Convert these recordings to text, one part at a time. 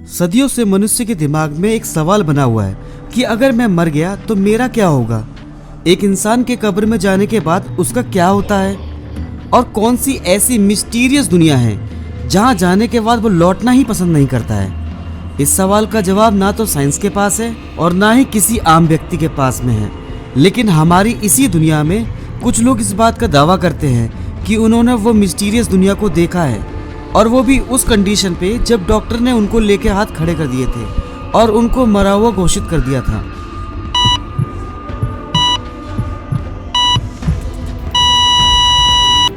सदियों से मनुष्य के दिमाग में एक सवाल बना हुआ है कि अगर मैं मर गया तो मेरा क्या होगा। एक इंसान के कब्र में जाने के बाद उसका क्या होता है, और कौन सी ऐसी मिस्टीरियस दुनिया है जहां जाने के बाद वो लौटना ही पसंद नहीं करता है। इस सवाल का जवाब ना तो साइंस के पास है और ना ही किसी आम व्यक्ति के पास में है। लेकिन हमारी इसी दुनिया में कुछ लोग इस बात का दावा करते हैं कि उन्होंने वो मिस्टीरियस दुनिया को देखा है, और वो भी उस कंडीशन पे जब डॉक्टर ने उनको लेके हाथ खड़े कर दिए थे और उनको मरा हुआ घोषित कर दिया था।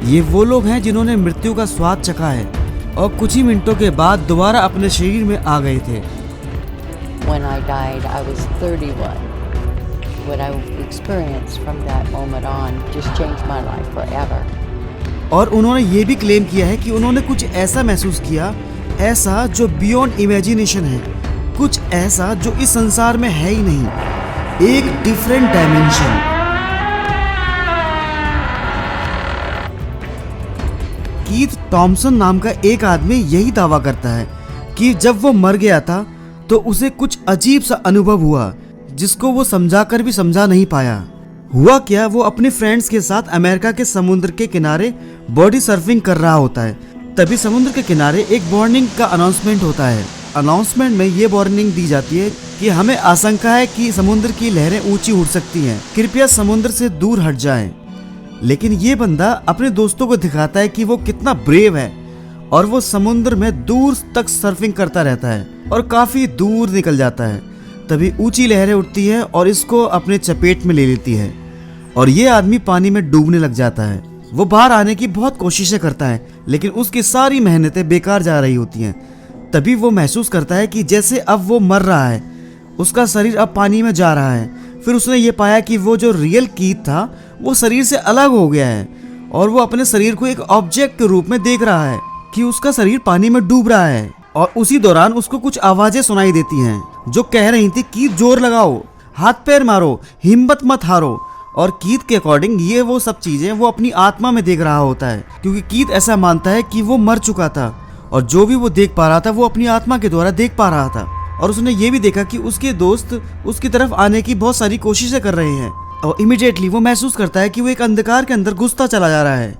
ये वो लोग हैं जिन्होंने मृत्यु का स्वाद चखा है और कुछ ही मिनटों के बाद दोबारा अपने शरीर में आ गए थे। When I died, I was 31. What I experienced from that moment on just changed my life forever. और उन्होंने ये भी क्लेम किया है कि उन्होंने कुछ ऐसा महसूस किया, ऐसा जो बियॉन्ड इमेजिनेशन है, कुछ ऐसा जो इस संसार में है ही नहीं, एक डिफरेंट डायमेंशन। कीथ थॉमसन नाम का एक आदमी यही दावा करता है कि जब वो मर गया था तो उसे कुछ अजीब सा अनुभव हुआ जिसको वो समझाकर भी समझा नहीं पाया। हुआ क्या, वो अपने फ्रेंड्स के साथ अमेरिका के समुद्र के किनारे बॉडी सर्फिंग कर रहा होता है। तभी समुद्र के किनारे एक वार्निंग का अनाउंसमेंट होता है। अनाउंसमेंट में ये वार्निंग दी जाती है कि हमें आशंका है कि समुद्र की लहरें ऊंची उठ सकती हैं, कृपया समुद्र से दूर हट जाएं। लेकिन ये बंदा अपने दोस्तों को दिखाता है कि वो कितना ब्रेव है, और वो समुद्र में दूर तक सर्फिंग करता रहता है और काफी दूर निकल जाता है। तभी ऊंची लहरें उठती है और इसको अपने चपेट में ले लेती है और ये आदमी पानी में डूबने लग जाता है। वो बाहर आने की बहुत कोशिशें करता है, लेकिन उसकी सारी मेहनतें बेकार जा रही होती हैं। तभी वो महसूस करता है कि जैसे अब वो मर रहा है, उसका शरीर अब पानी में जा रहा है। फिर उसने ये पाया कि वो जो रियल कीथ था वो शरीर से अलग हो गया है और वो अपने शरीर को एक ऑब्जेक्ट के रूप में देख रहा है कि उसका शरीर पानी में डूब रहा है। और उसी दौरान उसको कुछ आवाजें सुनाई देती हैं जो कह रही थी कि जोर लगाओ, हाथ पैर मारो, हिम्मत मत हारो। और कीथ के अकॉर्डिंग ये वो सब चीजें वो अपनी आत्मा में देख रहा होता है, क्योंकि कीथ ऐसा मानता है कि वो मर चुका था और जो भी वो देख पा रहा था वो अपनी आत्मा के द्वारा देख पा रहा था। और उसने ये भी देखा कि उसके दोस्त उसकी तरफ आने की बहुत सारी कोशिशें कर रहे हैं, और इमीडिएटली वो महसूस करता है कि वो एक अंधकार के अंदर घुसता चला जा रहा है,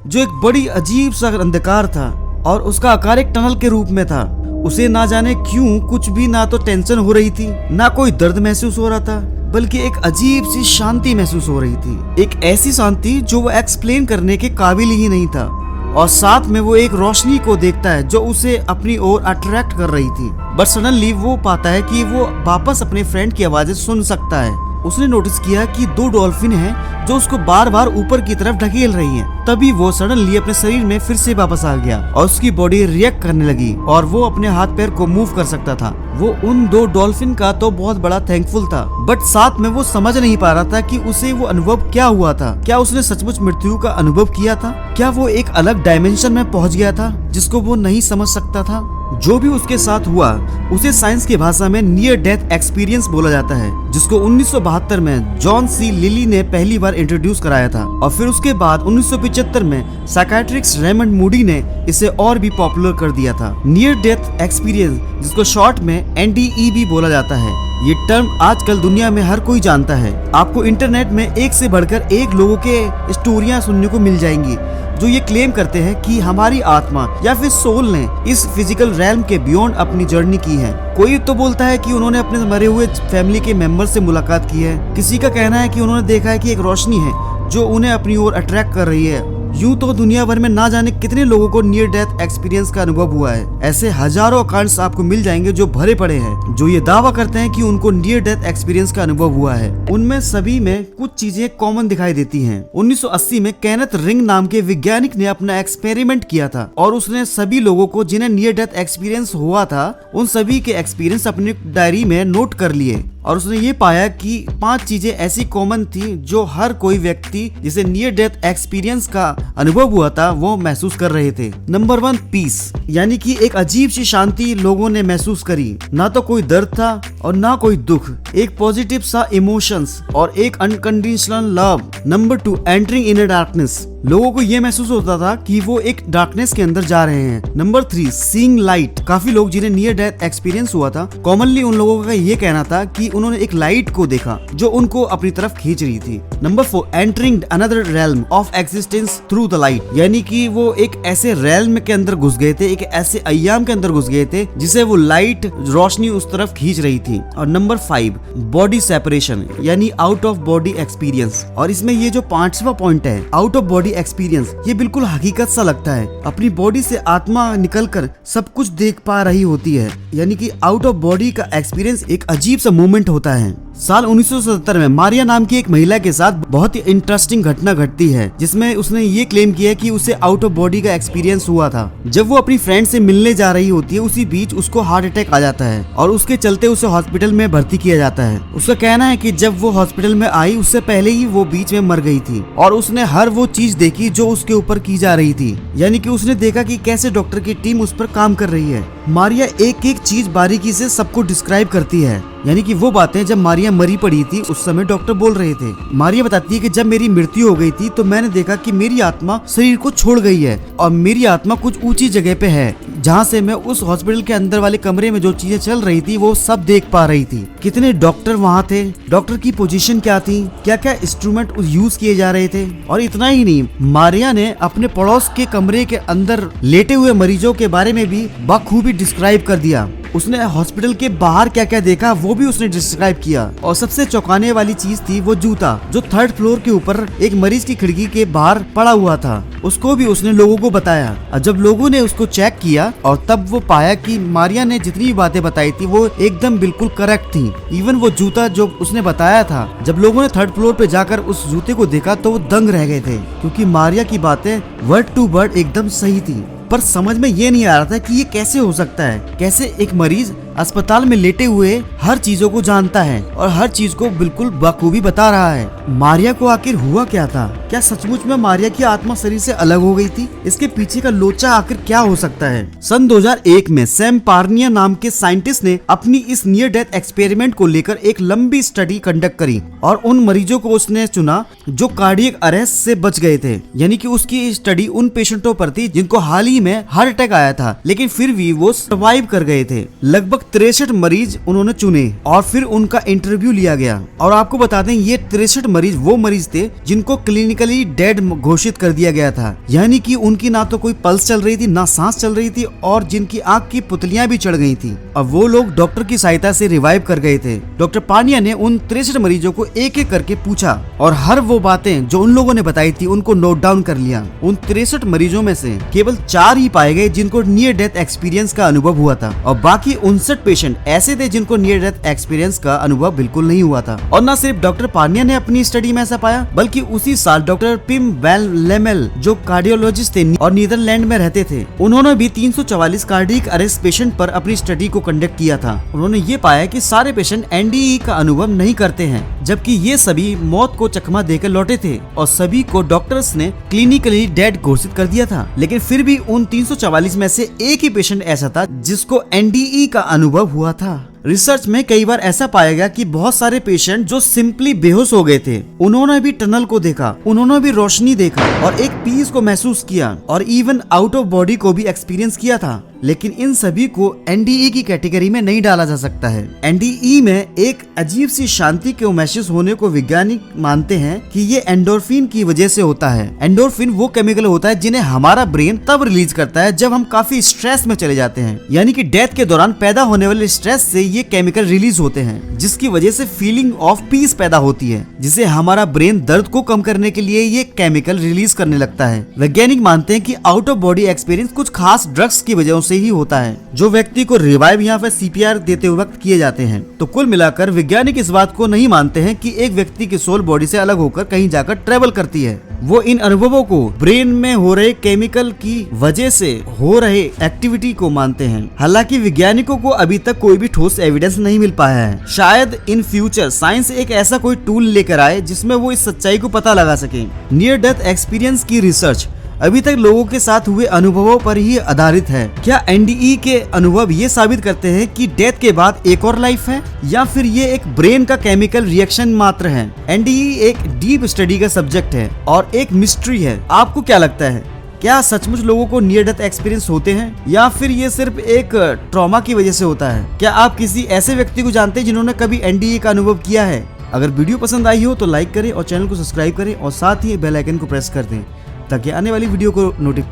जो एक बड़ी अजीब सा अंधकार था और उसका आकार एक टनल के रूप में था। उसे ना जाने क्यों कुछ भी ना तो टेंशन हो रही थी, ना कोई दर्द महसूस हो रहा था, बल्कि एक अजीब सी शांति महसूस हो रही थी। एक ऐसी शांति जो वो एक्सप्लेन करने के काबिल ही नहीं था। और साथ में वो एक रोशनी को देखता है जो उसे अपनी ओर अट्रैक्ट कर रही थी। बट सडनली वो पाता है कि वो वापस अपने फ्रेंड की आवाजें सुन सकता है। उसने नोटिस किया कि 2 डॉल्फिन हैं जो उसको बार बार ऊपर की तरफ ढकेल रही हैं। तभी वो सडनली अपने शरीर में फिर से वापस आ गया और उसकी बॉडी रिएक्ट करने लगी और वो अपने हाथ पैर को मूव कर सकता था। वो उन 2 डॉल्फिन का तो बहुत बड़ा थैंकफुल था, बट साथ में वो समझ नहीं पा रहा था कि उसे वो अनुभव क्या हुआ था। क्या उसने सचमुच मृत्यु का अनुभव किया था? क्या वो एक अलग डायमेंशन में पहुंच गया था जिसको वो नहीं समझ सकता था? जो भी उसके साथ हुआ उसे साइंस की भाषा में नियर डेथ एक्सपीरियंस बोला जाता है, जिसको 1972 में जॉन सी लिली ने पहली बार इंट्रोड्यूस कराया था। और फिर उसके बाद 1975 में साइकियाट्रिस्ट रेमंड मूडी ने इसे और भी पॉपुलर कर दिया था। नियर डेथ एक्सपीरियंस, जिसको शॉर्ट में NDE बोला जाता है, ये टर्म आजकल दुनिया में हर कोई जानता है। आपको इंटरनेट में एक से बढ़कर एक लोगों के स्टोरियां सुनने को मिल जाएंगी जो ये क्लेम करते हैं कि हमारी आत्मा या फिर सोल ने इस फिजिकल रैल्म के बियॉन्ड अपनी जर्नी की है। कोई तो बोलता है कि उन्होंने अपने मरे हुए फैमिली के मेंबर से मुलाकात की है। किसी का कहना है कि उन्होंने देखा है कि एक रोशनी है जो उन्हें अपनी ओर अट्रैक्ट कर रही है। यूं तो दुनिया भर में ना जाने कितने लोगों को नियर डेथ एक्सपीरियंस का अनुभव हुआ है। ऐसे हजारों अकाउंट्स आपको मिल जाएंगे जो भरे पड़े हैं, जो ये दावा करते हैं कि उनको नियर डेथ एक्सपीरियंस का अनुभव हुआ है। उनमें सभी में कुछ चीजें कॉमन दिखाई देती हैं। 1980 में केनेथ रिंग नाम के वैज्ञानिक ने अपना एक्सपेरिमेंट किया था और उसने सभी लोगों को जिन्हें नियर डेथ एक्सपीरियंस हुआ था उन सभी के एक्सपीरियंस अपनी डायरी में नोट कर लिए। और उसने ये पाया कि 5 चीजें ऐसी कॉमन थी जो हर कोई व्यक्ति जिसे नियर डेथ एक्सपीरियंस का अनुभव हुआ था वो महसूस कर रहे थे। नंबर 1, पीस, यानी कि एक अजीब सी शांति लोगों ने महसूस करी। ना तो कोई दर्द था, और ना कोई दुख, एक पॉजिटिव सा इमोशंस और एक unconditional love. Number 2, entering in a darkness, लोगों को ये महसूस होता था कि वो एक डार्कनेस के अंदर जा रहे हैं। नंबर 3, सीइंग लाइट, काफी लोग जिन्हें नियर डेथ एक्सपीरियंस हुआ था, कॉमनली उन लोगों का ये कहना था कि उन्होंने एक लाइट को देखा जो उनको अपनी तरफ खींच रही थी। Number 4, entering another realm of existence through the light, यानी कि वो एक ऐसे रेल्म के अंदर घुस गए थे, एक ऐसे अय्याम के अंदर घुस गए थे जिसे वो लाइट रोशनी उस तरफ खींच रही थी। और नंबर 5, बॉडी सेपरेशन, यानी आउट ऑफ बॉडी एक्सपीरियंस। और इसमें ये जो 5वां पॉइंट है, आउट ऑफ बॉडी एक्सपीरियंस, ये बिल्कुल हकीकत सा लगता है। अपनी बॉडी से आत्मा निकलकर सब कुछ देख पा रही होती है, यानी कि आउट ऑफ बॉडी का एक्सपीरियंस एक अजीब सा मोमेंट होता है। साल 1977 में मारिया नाम की एक महिला के साथ बहुत ही इंटरेस्टिंग घटना घटती है, जिसमें उसने ये क्लेम किया कि उसे आउट ऑफ बॉडी का एक्सपीरियंस हुआ था। जब वो अपनी फ्रेंड से मिलने जा रही होती है, उसी बीच उसको हार्ट अटैक आ जाता है और उसके चलते उसे हॉस्पिटल में भर्ती किया जाता है। उसका कहना है कि जब वो हॉस्पिटल में आई उससे पहले ही वो बीच में मर गई थी और उसने हर वो चीज देखी जो उसके ऊपर की जा रही थी, यानी कि उसने देखा कि कैसे डॉक्टर की टीम उस पर काम कर रही है। मारिया एक एक चीज बारीकी से सबको डिस्क्राइब करती है, यानी कि वो बातें जब मारिया मरी पड़ी थी उस समय डॉक्टर बोल रहे थे। मारिया बताती है कि जब मेरी मृत्यु हो गई थी तो मैंने देखा कि मेरी आत्मा शरीर को छोड़ गई है और मेरी आत्मा कुछ ऊंची जगह पे है, जहाँ से मैं उस हॉस्पिटल के अंदर वाले कमरे में जो चीजें चल रही थी वो सब देख पा रही थी। कितने डॉक्टर वहाँ थे, डॉक्टर की पोजीशन क्या थी, क्या क्या इंस्ट्रूमेंट यूज किए जा रहे थे। और इतना ही नहीं, मारिया ने अपने पड़ोस के कमरे के अंदर लेटे हुए मरीजों के बारे में भी बखूबी डिस्क्राइब कर दिया। उसने हॉस्पिटल के बाहर क्या क्या देखा वो भी उसने डिस्क्राइब किया। और सबसे चौंकाने वाली चीज थी वो जूता जो 3rd फ्लोर के ऊपर एक मरीज की खिड़की के बाहर पड़ा हुआ था, उसको भी उसने लोगों को बताया। और जब लोगों ने उसको चेक किया और तब वो पाया कि मारिया ने जितनी भी बातें बताई थी वो एकदम बिल्कुल करेक्ट थी। इवन वो जूता जो उसने बताया था, जब लोगों ने 3rd फ्लोर पे जाकर उस जूते को देखा तो वो दंग रह गए थे, क्योंकि मारिया की बातें वर्ड टू वर्ड एकदम सही थी। पर समझ में ये नहीं आ रहा था कि ये कैसे हो सकता है, कैसे एक मरीज अस्पताल में लेटे हुए हर चीजों को जानता है और हर चीज को बिल्कुल बखूबी बता रहा है। मारिया को आखिर हुआ क्या था? क्या सचमुच में मारिया की आत्मा शरीर से अलग हो गई थी? इसके पीछे का लोचा आखिर क्या हो सकता है? सन 2001 में सैम पार्निया नाम के साइंटिस्ट ने अपनी इस नियर डेथ एक्सपेरिमेंट को लेकर एक लंबी स्टडी कंडक्ट करी और उन मरीजों को उसने चुना जो कार्डियक अरेस्ट से बच गए थे, यानी कि उसकी स्टडी उन पेशेंटों पर थी जिनको हाल ही में हार्ट अटैक आया था, लेकिन फिर भी वो सर्वाइव कर गए थे। लगभग 63 मरीज उन्होंने चुने और फिर उनका इंटरव्यू लिया गया। और आपको बता दें, ये 63 मरीज वो मरीज थे जिनको क्लिनिकली डेड घोषित कर दिया गया था, यानी कि उनकी ना तो कोई पल्स चल रही थी, ना सांस चल रही थी और जिनकी आंख की पुतलियां भी चढ़ गई थी। अब वो लोग डॉक्टर की सहायता से रिवाइव कर गए थे। डॉक्टर पानिया ने उन 63 मरीजों को एक एक करके पूछा और हर वो बातें जो उन लोगों ने बताई थी उनको नोट डाउन कर लिया। उन 63 मरीजों में से केवल 4 ही पाए गए जिनको नियर डेथ एक्सपीरियंस का अनुभव हुआ था और बाकी 59 पेशेंट ऐसे थे जिनको नियर डेथ एक्सपीरियंस का अनुभव बिल्कुल नहीं हुआ था। और न सिर्फ डॉक्टर पानिया ने अपनी स्टडी में ऐसा पाया, बल्कि उसी साल डॉक्टर पिम वेल लेमेल जो कार्डियोलॉजिस्ट थे और नीदरलैंड में रहते थे, उन्होंने भी 344 कार्डियक अरेस्ट पेशेंट पर अपनी स्टडी को कंडक्ट किया था। उन्होंने ये पाया कि सारे पेशेंट एनडीई का अनुभव नहीं करते हैं, जबकि ये सभी मौत को चकमा देकर लौटे थे और सभी को डॉक्टर्स ने क्लिनिकली डेड घोषित कर दिया था। लेकिन फिर भी उन 344 में से एक ही पेशेंट ऐसा था जिसको एनडीई का अनुभव हुआ था। रिसर्च में कई बार ऐसा पाया गया कि बहुत सारे पेशेंट जो सिंपली बेहोश हो गए थे, उन्होंने भी टनल को देखा, उन्होंने भी रोशनी देखा और एक पीस को महसूस किया और इवन आउट ऑफ बॉडी को भी एक्सपीरियंस किया था। लेकिन इन सभी को एनडीई की कैटेगरी में नहीं डाला जा सकता है। एनडीई में एक अजीब सी शांति के महसूस होने को वैज्ञानिक मानते हैं कि ये एंडोर्फिन की वजह से होता है। एंडोर्फिन वो केमिकल होता है जिन्हें हमारा ब्रेन तब रिलीज करता है जब हम काफी स्ट्रेस में चले जाते हैं, यानी कि डेथ के दौरान पैदा होने वाले स्ट्रेस से ये केमिकल रिलीज होते हैं, जिसकी वजह से फीलिंग ऑफ पीस पैदा होती है, जिसे हमारा ब्रेन दर्द को कम करने के लिए ये केमिकल रिलीज करने लगता है। वैज्ञानिक मानते हैं कि आउट ऑफ बॉडी एक्सपीरियंस कुछ खास ड्रग्स की वजह से ही होता है जो व्यक्ति को रिवाइव या फिर सीपीआर देते वक्त किए जाते हैं। तो कुल मिलाकर वैज्ञानिक इस बात को नहीं मानते हैं कि एक व्यक्ति की सोल बॉडी से अलग होकर कहीं जाकर ट्रेवल करती है। वो इन अनुभवों को ब्रेन में हो रहे केमिकल की वजह से हो रहे एक्टिविटी को मानते हैं। हालांकि वैज्ञानिकों को अभी तक कोई भी ठोस एविडेंस नहीं मिल पाया है। शायद इन फ्यूचर साइंस एक ऐसा कोई टूल लेकर आए जिसमें वो इस सच्चाई को पता लगा सके। नियर डेथ एक्सपीरियंस की रिसर्च अभी तक लोगों के साथ हुए अनुभवों पर ही आधारित है। क्या एनडीई के अनुभव ये साबित करते हैं कि डेथ के बाद एक और लाइफ है, या फिर ये एक ब्रेन का केमिकल रिएक्शन मात्र है? एनडीई एक डीप स्टडी का सब्जेक्ट है और एक मिस्ट्री है। आपको क्या लगता है, क्या सचमुच लोगों को नियर डेथ एक्सपीरियंस होते हैं, या फिर ये सिर्फ एक ट्रॉमा की वजह से होता है? क्या आप किसी ऐसे व्यक्ति को जानते हैं जिन्होंने कभी एनडीए का अनुभव किया है? अगर वीडियो पसंद आई हो तो लाइक करें और चैनल को सब्सक्राइब करें और साथ ही बेल आइकन को प्रेस कर दें ताकि आने वाली वीडियो को नोटिफिकेशन